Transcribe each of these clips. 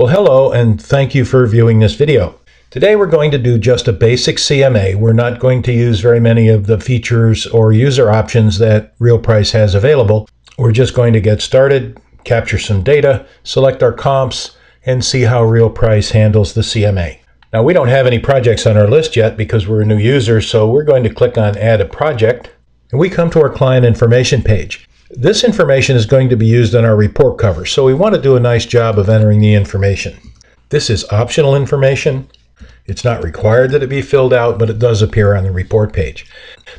Well, hello, and thank you for viewing this video. Today we're going to do just a basic CMA. We're not going to use very many of the features or user options that RealPrice has available. We're just going to get started, capture some data, select our comps, and see how RealPrice handles the CMA. Now, we don't have any projects on our list yet because we're a new user, so we're going to click on Add a Project, and we come to our client information page. This information is going to be used on our report cover, so we want to do a nice job of entering the information. This is optional information. It's not required that it be filled out, but it does appear on the report page.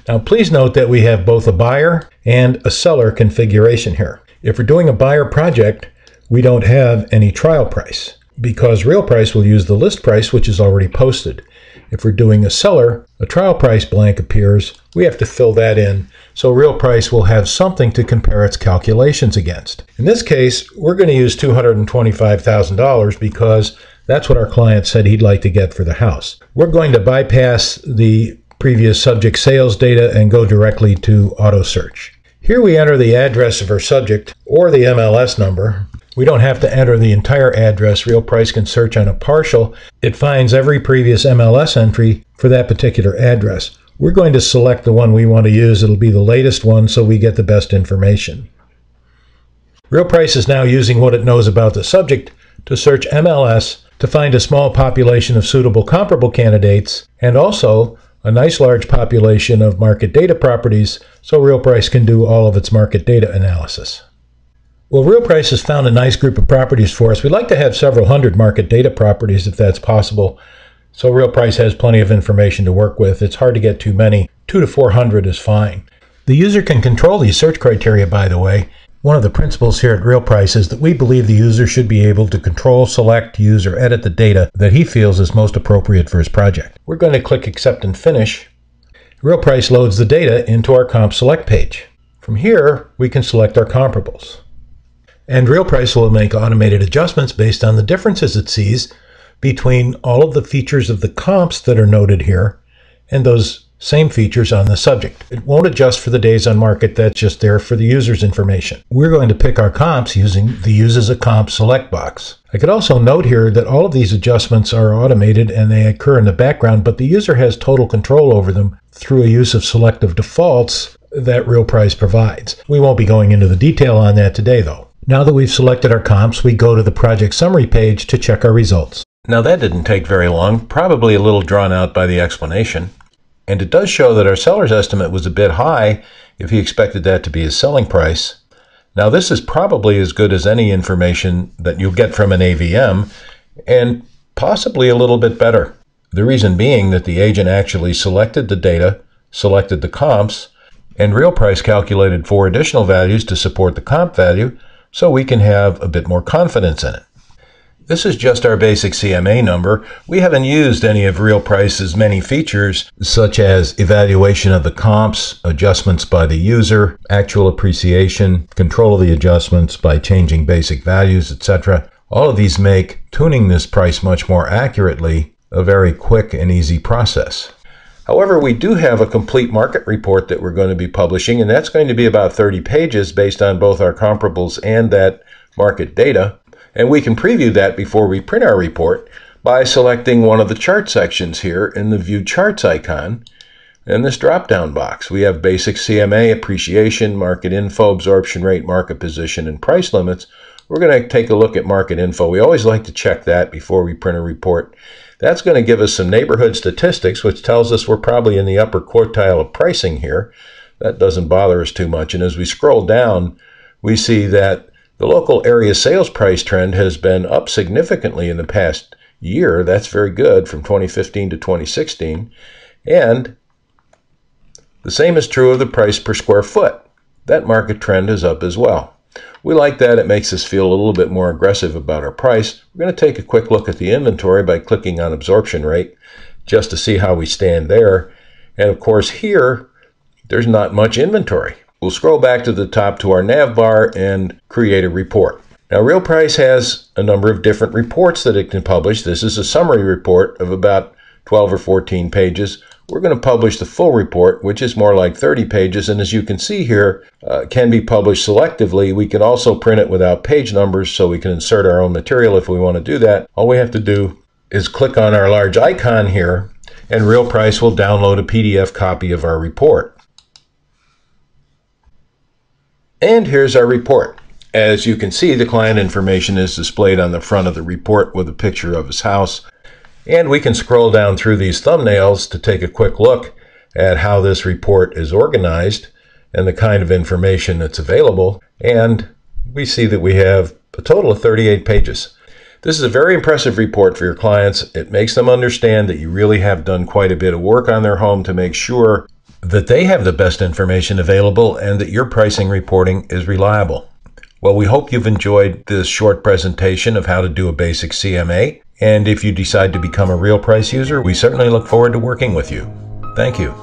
Now, please note that we have both a buyer and a seller configuration here. If we're doing a buyer project, we don't have any trial price because RealPrice will use the list price, which is already posted. If we're doing a seller, a trial price blank appears. We have to fill that in, so RealPrice will have something to compare its calculations against. In this case, we're going to use $225,000 because that's what our client said he'd like to get for the house. We're going to bypass the previous subject sales data and go directly to auto search. Here we enter the address of our subject or the MLS number. We don't have to enter the entire address. RealPrice can search on a partial. It finds every previous MLS entry for that particular address. We're going to select the one we want to use. It'll be the latest one so we get the best information. RealPrice is now using what it knows about the subject to search MLS to find a small population of suitable comparable candidates and also a nice large population of market data properties so RealPrice can do all of its market data analysis. Well, RealPrice has found a nice group of properties for us. We'd like to have several hundred market data properties if that's possible. So RealPrice has plenty of information to work with. It's hard to get too many. 200 to 400 is fine. The user can control these search criteria, by the way. One of the principles here at RealPrice is that we believe the user should be able to control, select, use, or edit the data that he feels is most appropriate for his project. We're going to click Accept and Finish. RealPrice loads the data into our Comp Select page. From here, we can select our comparables. And RealPrice will make automated adjustments based on the differences it sees between all of the features of the comps that are noted here and those same features on the subject. It won't adjust for the days on market. That's just there for the user's information. We're going to pick our comps using the Use as a Comp select box. I could also note here that all of these adjustments are automated and they occur in the background, but the user has total control over them through a use of selective defaults that RealPrice provides. We won't be going into the detail on that today, though. Now that we've selected our comps, we go to the project summary page to check our results. Now that didn't take very long, probably a little drawn out by the explanation. And it does show that our seller's estimate was a bit high if he expected that to be his selling price. Now this is probably as good as any information that you'll get from an AVM, and possibly a little bit better. The reason being that the agent actually selected the data, selected the comps, and RealPrice calculated 4 additional values to support the comp value, so we can have a bit more confidence in it. This is just our basic CMA number. We haven't used any of RealPrice's many features, such as evaluation of the comps, adjustments by the user, actual appreciation, control of the adjustments by changing basic values, etc. All of these make tuning this price much more accurately a very quick and easy process. However, we do have a complete market report that we're going to be publishing, and that's going to be about 30 pages based on both our comparables and that market data. And we can preview that before we print our report by selecting one of the chart sections here in the View Charts icon. In this drop-down box, we have basic CMA, appreciation, market info, absorption rate, market position, and price limits. We're going to take a look at market info. We always like to check that before we print a report. That's going to give us some neighborhood statistics, which tells us we're probably in the upper quartile of pricing here. That doesn't bother us too much. And as we scroll down, we see that the local area sales price trend has been up significantly in the past year. That's very good, from 2015 to 2016. And the same is true of the price per square foot. That market trend is up as well. We like that. It makes us feel a little bit more aggressive about our price. We're going to take a quick look at the inventory by clicking on absorption rate just to see how we stand there. And of course here, there's not much inventory. We'll scroll back to the top to our nav bar and create a report. Now RealPrice has a number of different reports that it can publish. This is a summary report of about 12 or 14 pages. we're going to publish the full report, which is more like 30 pages. And as you can see here, can be published selectively. We can also print it without page numbers, so we can insert our own material if we want to do that. All we have to do is click on our large icon here, and Real Price will download a PDF copy of our report. And here's our report. As you can see, the client information is displayed on the front of the report with a picture of his house. And we can scroll down through these thumbnails to take a quick look at how this report is organized and the kind of information that's available. And we see that we have a total of 38 pages. This is a very impressive report for your clients. It makes them understand that you really have done quite a bit of work on their home to make sure that they have the best information available and that your pricing reporting is reliable. Well, we hope you've enjoyed this short presentation of how to do a basic CMA. And if you decide to become a Real Price user, we certainly look forward to working with you. Thank you.